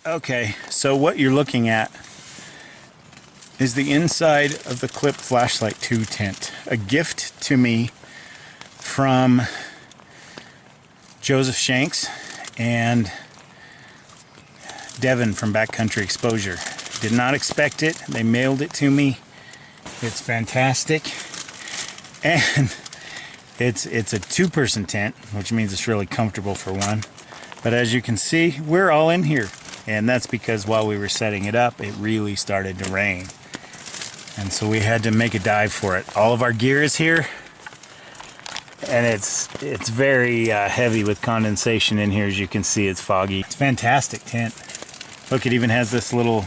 Okay, so what you're looking at is the inside of the Clip Flashlight 2 tent. A gift to me from Joseph Shanks and Devin from Backcountry Exposure. Did not expect it. They mailed it to me. It's fantastic. And it's a two-person tent, which means it's really comfortable for one. But as you can see, we're all in here. And that's because while we were setting it up, it really started to rain. And so we had to make a dive for it. All of our gear is here. And it's very heavy with condensation in here. As you can see, it's foggy. It's a fantastic tent. Look, it even has this little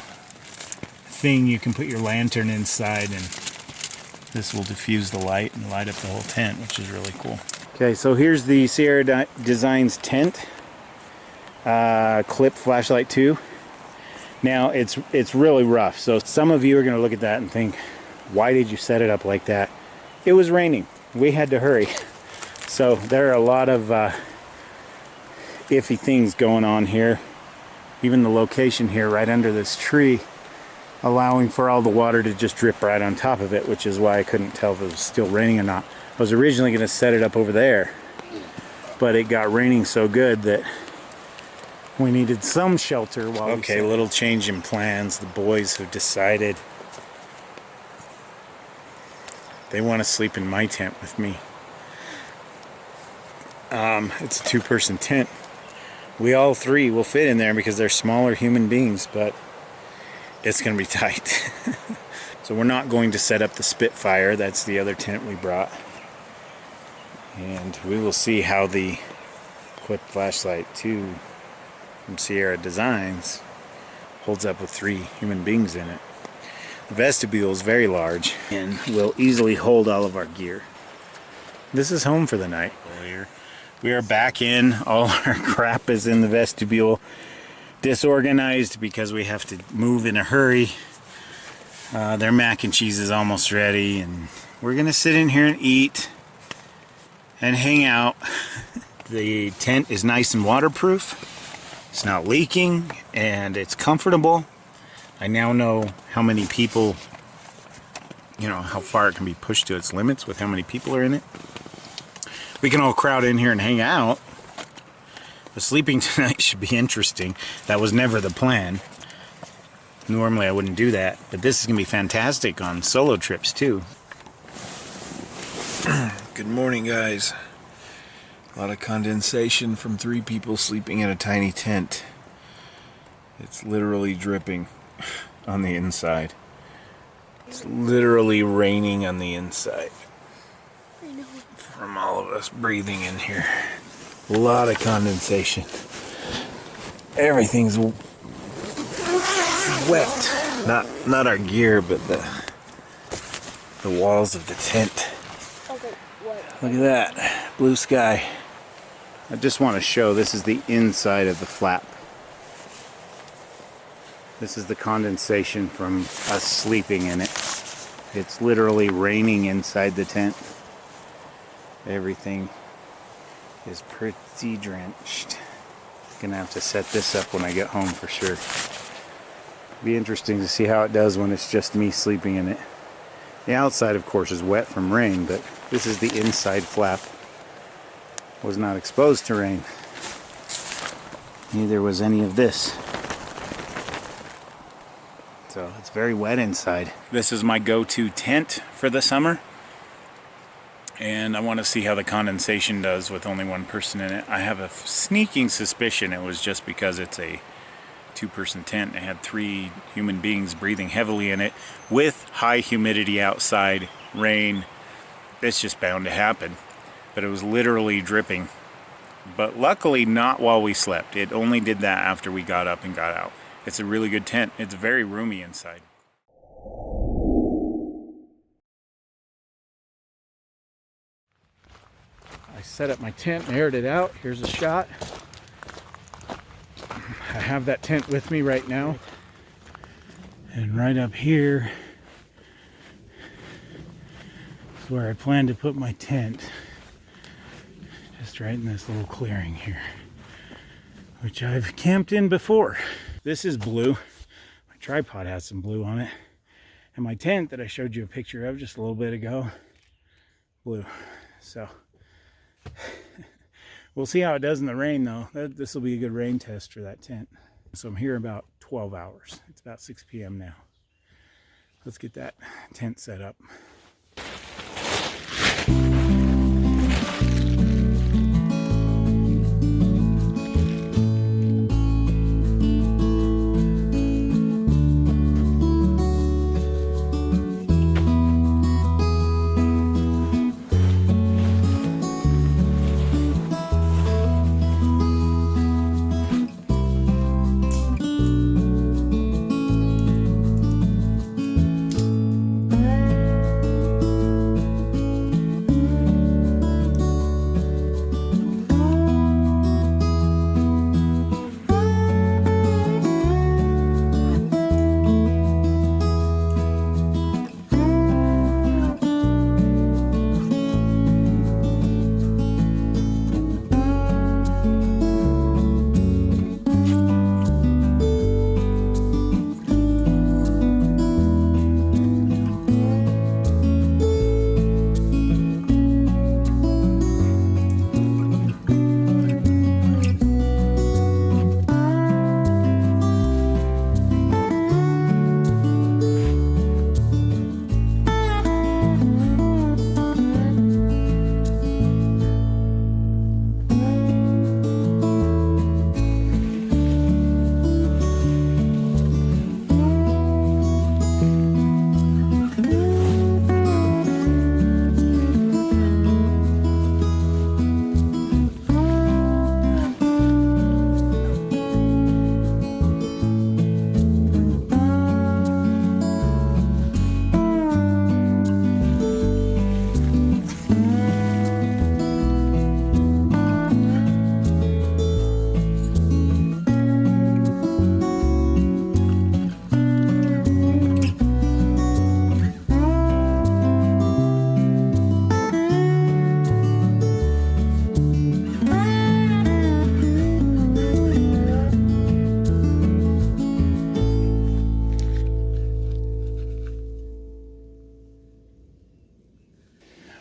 thing you can put your lantern inside, and this will diffuse the light and light up the whole tent, which is really cool. Okay, so here's the Sierra Designs tent. Clip Flashlight 2. Now it's really rough, so some of you are going to look at that and think, why did you set it up like that? It was raining. We had to hurry. So there are a lot of iffy things going on here. Even the location here right under this tree, allowing for all the water to just drip right on top of it, which is why I couldn't tell if it was still raining or not. I was originally going to set it up over there, but it got raining so good that we needed some shelter while okay, a little change in plans. The boys have decided they want to sleep in my tent with me. It's a two-person tent. We all three will fit in there because they're smaller human beings, but it's going to be tight. So we're not going to set up the Spitfire. That's the other tent we brought. And we will see how the Clip Flashlight 2 from Sierra Designs holds up with 3 human beings in it. The vestibule is very large and will easily hold all of our gear. This is home for the night. We are back in. All our crap is in the vestibule, disorganized because we have to move in a hurry. Their mac and cheese is almost ready, and we're gonna sit in here and eat and hang out. The tent is nice and waterproof. It's not leaking, and it's comfortable. I now know how many people, how far it can be pushed to its limits with how many people are in it. We can all crowd in here and hang out. The sleeping tonight should be interesting. That was never the plan. Normally I wouldn't do that, but this is gonna be fantastic on solo trips too. Good morning, guys. A lot of condensation from 3 people sleeping in a tiny tent. It's literally dripping on the inside. It's literally raining on the inside. I know. From all of us breathing in here. A lot of condensation. Everything's wet. Not our gear, but the walls of the tent. Look at that. Blue sky. I just want to show, this is the inside of the flap. This is the condensation from us sleeping in it. It's literally raining inside the tent. Everything is pretty drenched. Gonna have to set this up when I get home for sure. Be interesting to see how it does when it's just me sleeping in it. The outside, of course, is wet from rain, but this is the inside flap. Was not exposed to rain. Neither was any of this. So it's very wet inside. This is my go-to tent for the summer. And I want to see how the condensation does with only one person in it. I have a sneaking suspicion it was just because it's a two-person tent. It had 3 human beings breathing heavily in it with high humidity outside, rain. It's just bound to happen. But it was literally dripping. But luckily not while we slept. It only did that after we got up and got out. It's a really good tent. It's very roomy inside. I set up my tent and aired it out. Here's a shot. I have that tent with me right now. And right up here is where I plan to put my tent. Just right in this little clearing here, which I've camped in before. This is blue. My tripod has some blue on it. And my tent that I showed you a picture of just a little bit ago, blue. So we'll see how it does in the rain though. This will be a good rain test for that tent. So I'm here about 12 hours. It's about 6 p.m. now. Let's get that tent set up.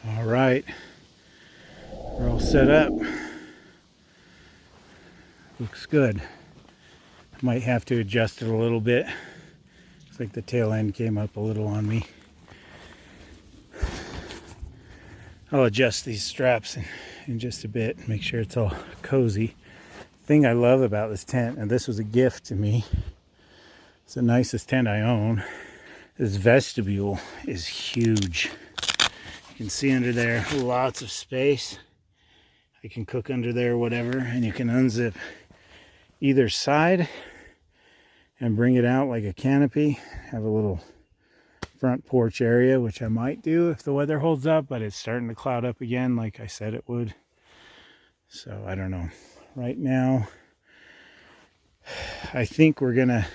All right, we're all set up. Looks good. Might have to adjust it a little bit. Looks like the tail end came up a little on me. I'll adjust these straps in just a bit, make sure it's all cozy. The thing I love about this tent, and this was a gift to me, it's the nicest tent I own. This vestibule is huge. You can see under there, lots of space. I can cook under there, whatever, and you can unzip either side and bring it out like a canopy. Have a little front porch area, which I might do if the weather holds up, but it's starting to cloud up again like I said it would. So I don't know. Right now, I think we're gonna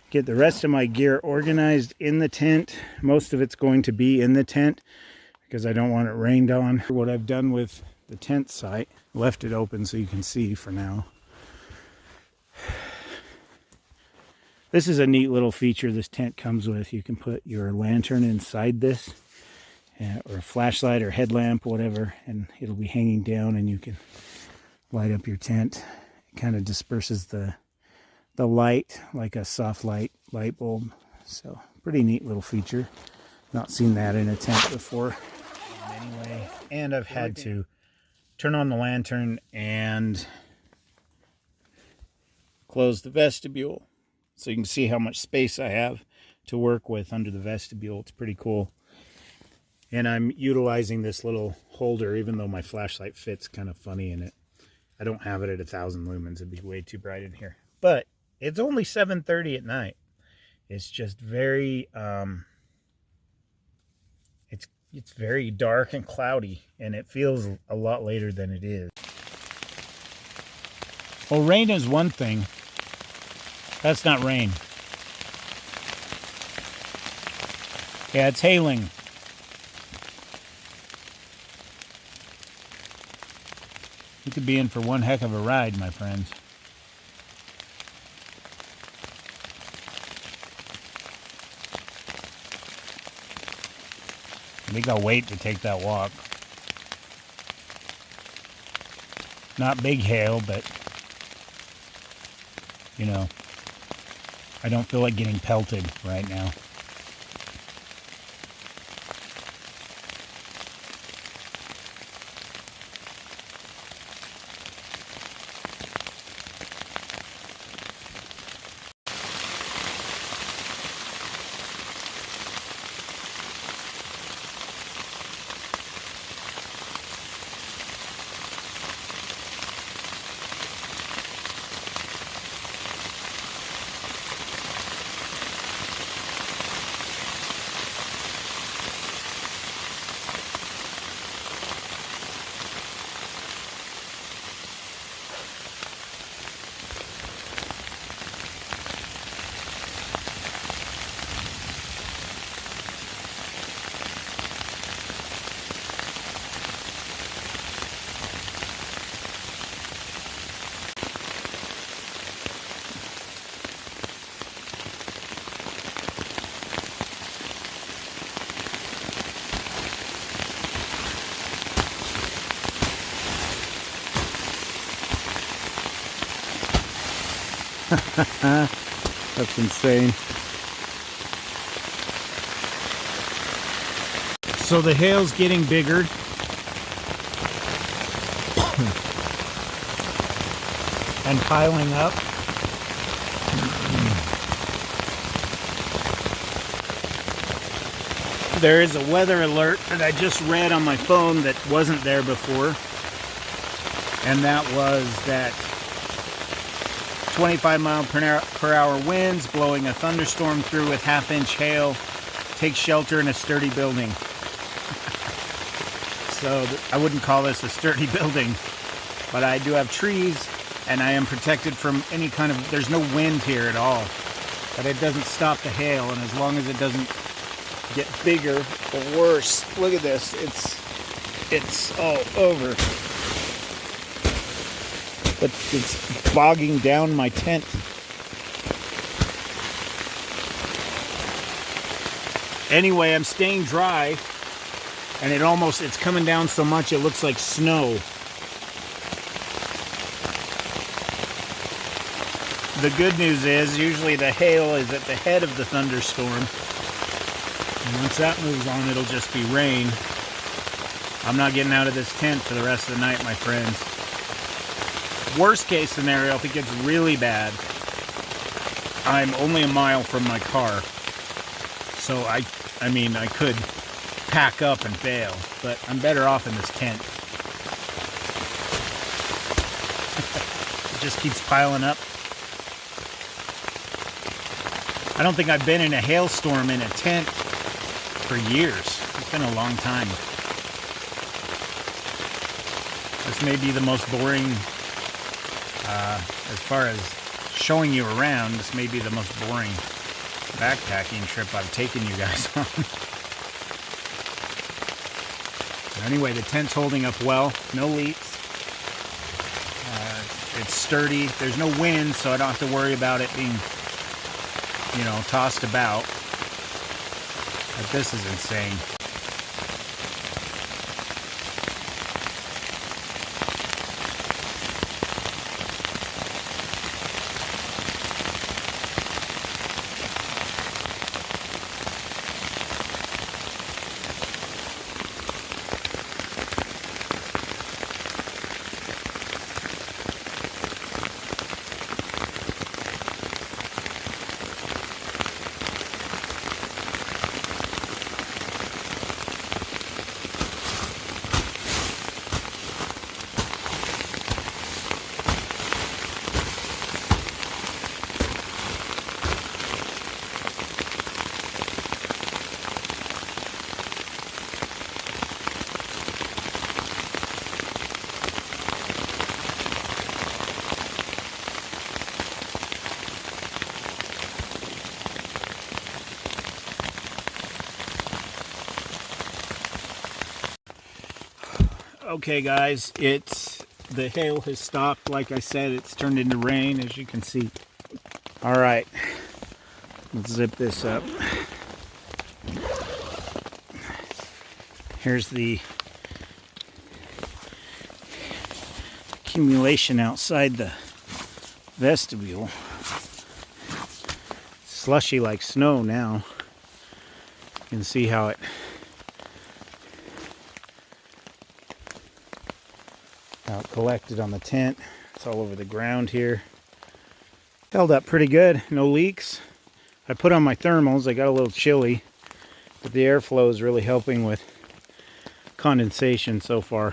get the rest of my gear organized in the tent. Most of it's going to be in the tent because I don't want it rained on. What I've done with the tent site, left it open so you can see for now. This is a neat little feature this tent comes with. You can put your lantern inside this, or a flashlight or headlamp, whatever, and it'll be hanging down and you can light up your tent. It kind of disperses the light like a soft light bulb. So pretty neat little feature. Not seen that in a tent before. Anyway, and I've had to turn on the lantern and close the vestibule so you can see how much space I have to work with under the vestibule. It's pretty cool. And I'm utilizing this little holder, even though my flashlight fits kind of funny in it. I don't have it at 1,000 lumens. It'd be way too bright in here. But it's only 7:30 at night. It's just very, it's very dark and cloudy, and it feels a lot later than it is. Well, rain is one thing. That's not rain. Yeah, it's hailing. You could be in for one heck of a ride, my friends. think I'll wait to take that walk. Not big hail, but you know, I don't feel like getting pelted right now. That's insane. So the hail's getting bigger. And piling up. There is a weather alert that I just read on my phone that wasn't there before. And that was that 25-mile-per-hour winds blowing a thunderstorm through with half-inch hail. Take shelter in a sturdy building. So I wouldn't call this a sturdy building, but I do have trees and I am protected from any kind of, there's no wind here at all, but it doesn't stop the hail, and as long as it doesn't get bigger or worse, look at this, it's all over. But it's bogging down my tent. Anyway, I'm staying dry, and it's coming down so much it looks like snow. The good news is usually the hail is at the head of the thunderstorm, and once that moves on, it'll just be rain. I'm not getting out of this tent for the rest of the night, my friends. Worst case scenario, if it gets really bad, I'm only a mile from my car, so I mean I could pack up and bail, but I'm better off in this tent. It just keeps piling up. I don't think I've been in a hailstorm in a tent for years. It's been a long time. This may be the most boring, as far as showing you around, this may be the most boring backpacking trip I've taken you guys on. Anyway, the tent's holding up well, no leaks. It's sturdy, there's no wind, so I don't have to worry about it being, you know, tossed about. But this is insane. Okay guys, the hail has stopped. Like I said, it's turned into rain, as you can see. All right, let's zip this up. Here's the accumulation outside the vestibule. Slushy like snow now. You can see how it collected on the tent. It's all over the ground here. Held up pretty good, no leaks. I put on my thermals, I got a little chilly, but the airflow is really helping with condensation so far.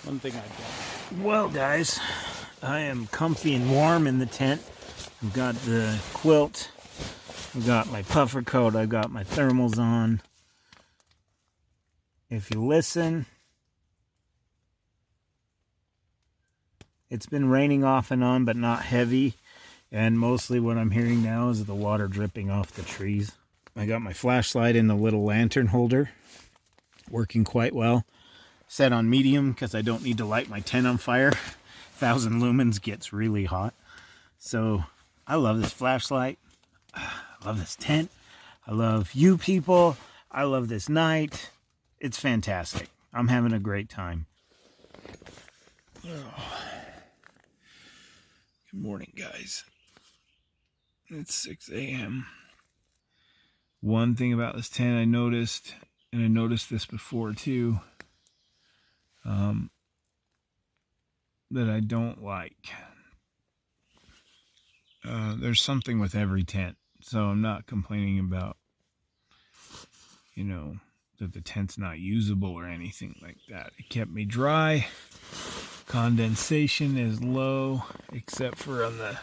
One thing I've done. Well guys, I am comfy and warm in the tent. I've got the quilt, I've got my puffer coat, I've got my thermals on. If you listen, it's been raining off and on, but not heavy. And mostly what I'm hearing now is the water dripping off the trees. I got my flashlight in the little lantern holder, working quite well. Set on medium because I don't need to light my tent on fire. 1,000 lumens gets really hot. So I love this flashlight. I love this tent. I love you people. I love this night. It's fantastic. I'm having a great time. Oh. Good morning, guys. It's 6 a.m. One thing about this tent I noticed, and I noticed this before too, that I don't like. There's something with every tent, so I'm not complaining about, that the tent's not usable or anything like that. It kept me dry. Condensation is low, except for on the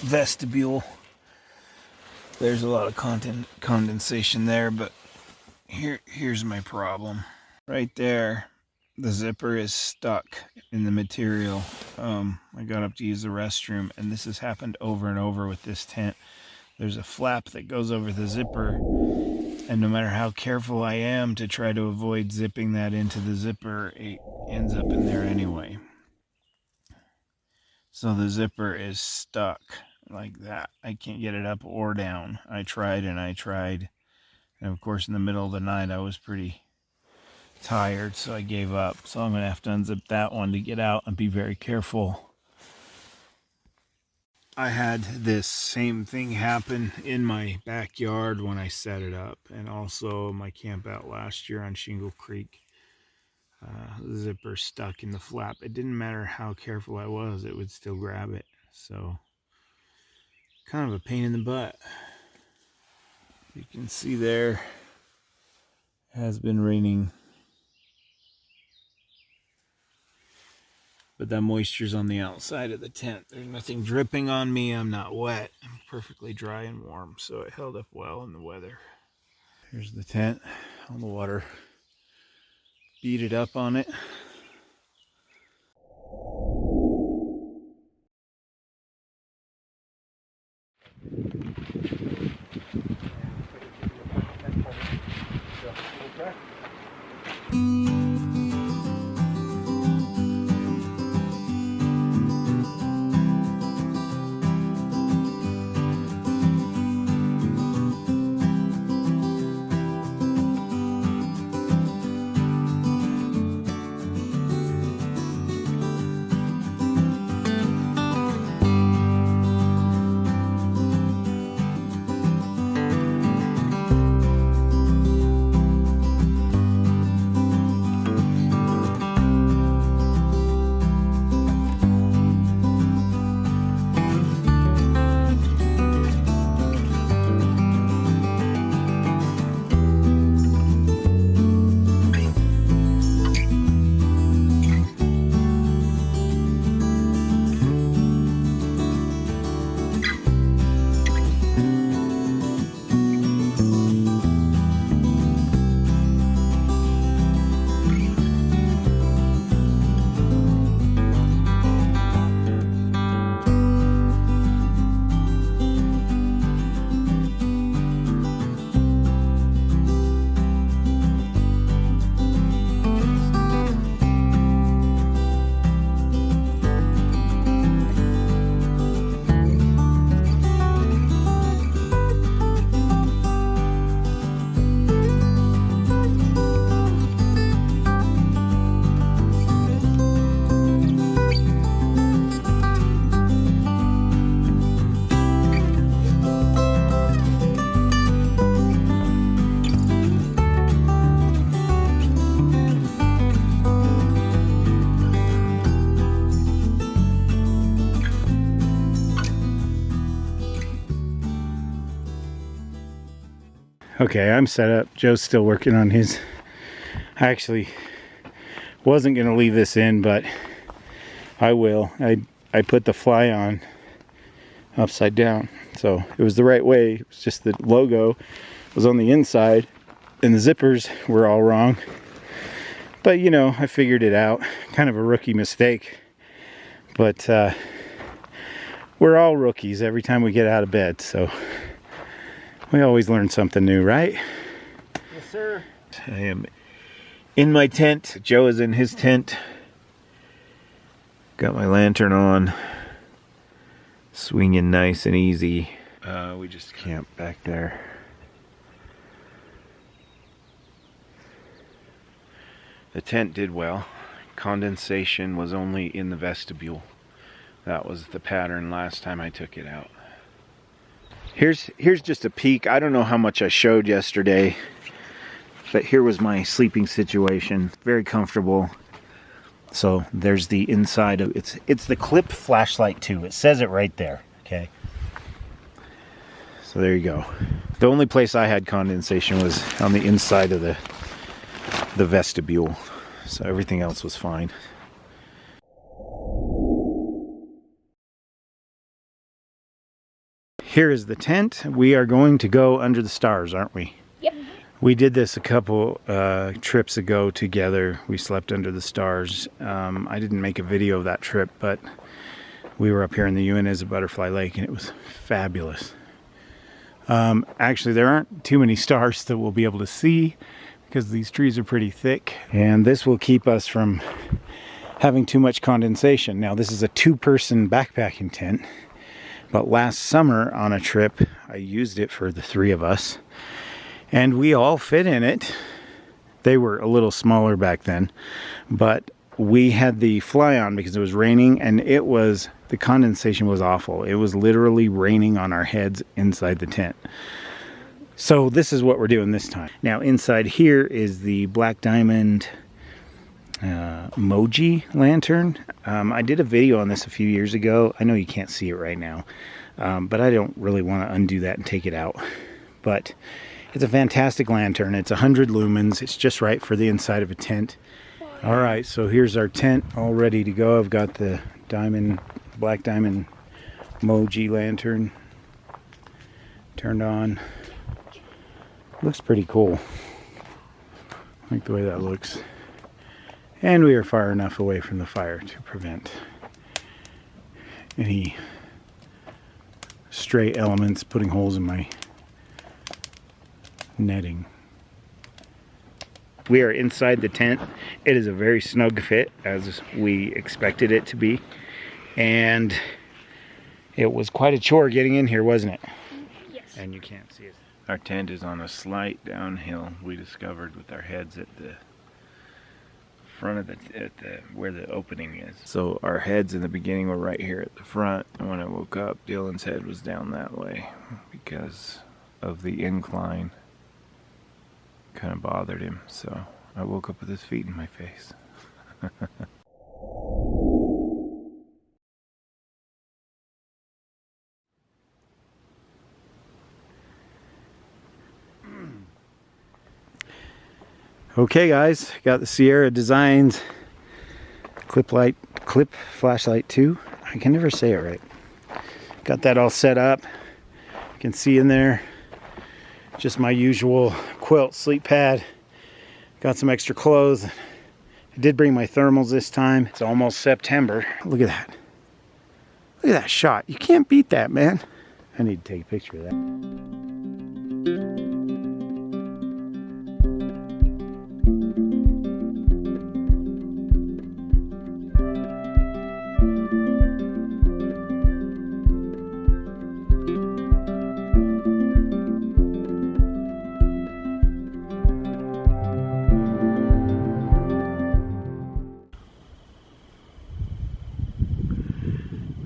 vestibule. There's a lot of condensation there, but here's my problem. Right there, the zipper is stuck in the material. I got up to use the restroom, and this has happened over and over with this tent. There's a flap that goes over the zipper, and no matter how careful I am to try to avoid zipping that into the zipper, it ends up in there anyway. So the zipper is stuck like that. I can't get it up or down. I tried and I tried. And of course, in the middle of the night, I was pretty tired, so I gave up. So I'm going to have to unzip that one to get out and be very careful. I had this same thing happen in my backyard when I set it up, and also my camp out last year on Shingle Creek. The zipper stuck in the flap. It didn't matter how careful I was, it would still grab it. So, kind of a pain in the butt. You can see there, it has been raining, but that moisture's on the outside of the tent. There's nothing dripping on me. I'm not wet. I'm perfectly dry and warm, so it held up well in the weather. Here's the tent. All the water beaded up on it. Okay, I'm set up. Joe's still working on his. I actually wasn't going to leave this in, but I will. I put the fly on upside down, so it was the right way. It was just the logo was on the inside and the zippers were all wrong. But you know, I figured it out. Kind of a rookie mistake, but we're all rookies every time we get out of bed, so we always learn something new, right? Yes, sir. I am in my tent. Joe is in his tent. Got my lantern on. Swinging nice and easy. We just camped back there. The tent did well. Condensation was only in the vestibule. That was the pattern last time I took it out. Here's just a peek. I don't know how much I showed yesterday, but here was my sleeping situation. Very comfortable. So there's the inside of it's the Clip flashlight 2. It says it right there. Okay. So there you go. The only place I had condensation was on the inside of the vestibule. So everything else was fine. Here is the tent. We are going to go under the stars, aren't we? Yep. We did this a couple trips ago together. We slept under the stars. I didn't make a video of that trip, but we were up here in the Uinta Butterfly Lake, and it was fabulous. Actually, there aren't too many stars that we'll be able to see because these trees are pretty thick, and this will keep us from having too much condensation. Now, this is a 2-person backpacking tent, but last summer on a trip, I used it for the 3 of us. And we all fit in it. They were a little smaller back then, but we had the fly on because it was raining, and the condensation was awful. It was literally raining on our heads inside the tent. So this is what we're doing this time. Now inside here is the Black Diamond Moji lantern. I did a video on this a few years ago. I know you can't see it right now, but I don't really want to undo that and take it out. But it's a fantastic lantern. It's 100 lumens. It's just right for the inside of a tent. All right, so here's our tent all ready to go. I've got the Black Diamond Moji lantern turned on. Looks pretty cool. I like the way that looks. And we are far enough away from the fire to prevent any stray elements putting holes in my netting. We are inside the tent. It is a very snug fit, as we expected it to be, and it was quite a chore getting in here, wasn't it? Yes. And you can't see it. Our tent is on a slight downhill. We discovered with our heads at the front of where the opening is. So our heads in the beginning were right here at the front, and when I woke up, Dylan's head was down that way because of the incline. Kind of bothered him, so I woke up with his feet in my face. Okay guys, got the Sierra Designs Clip flashlight 2. I can never say it right. Got that all set up. You can see in there just my usual quilt sleep pad. Got some extra clothes. I did bring my thermals this time. It's almost September. Look at that. Look at that shot. You can't beat that, man. I need to take a picture of that.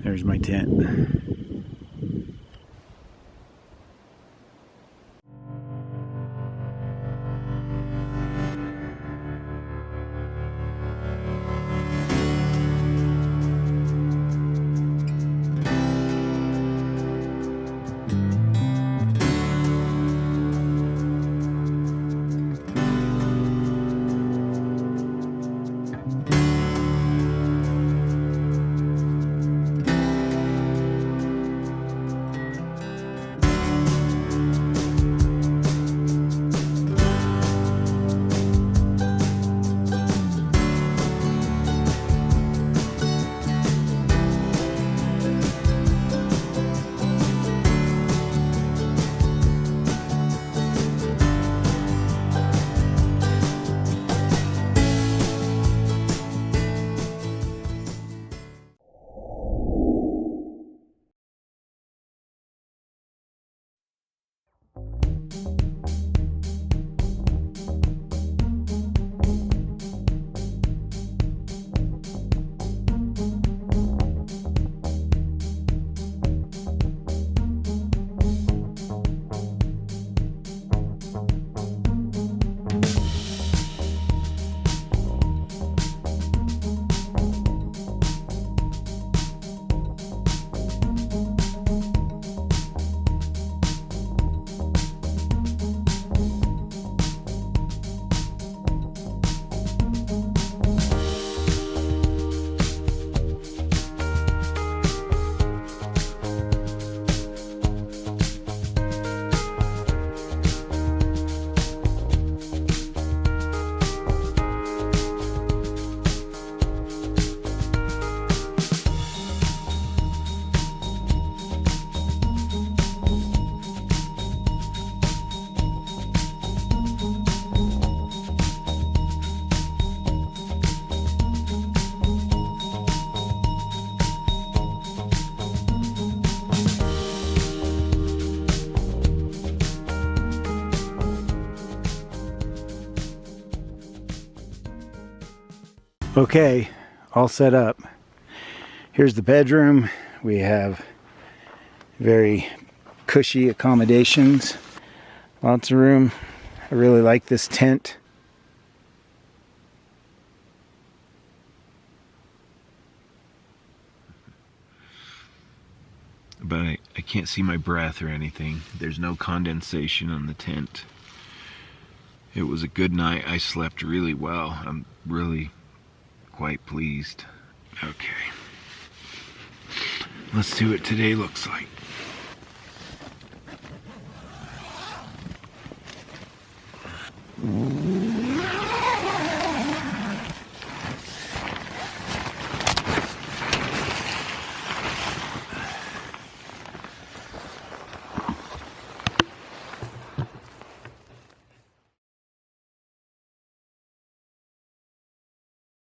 There's my tent. Okay, all set up. Here's the bedroom. We have very cushy accommodations. Lots of room. I really like this tent. But I can't see my breath or anything. There's no condensation on the tent. It was a good night. I slept really well. I'm really quite pleased. Okay. Let's see what today looks like.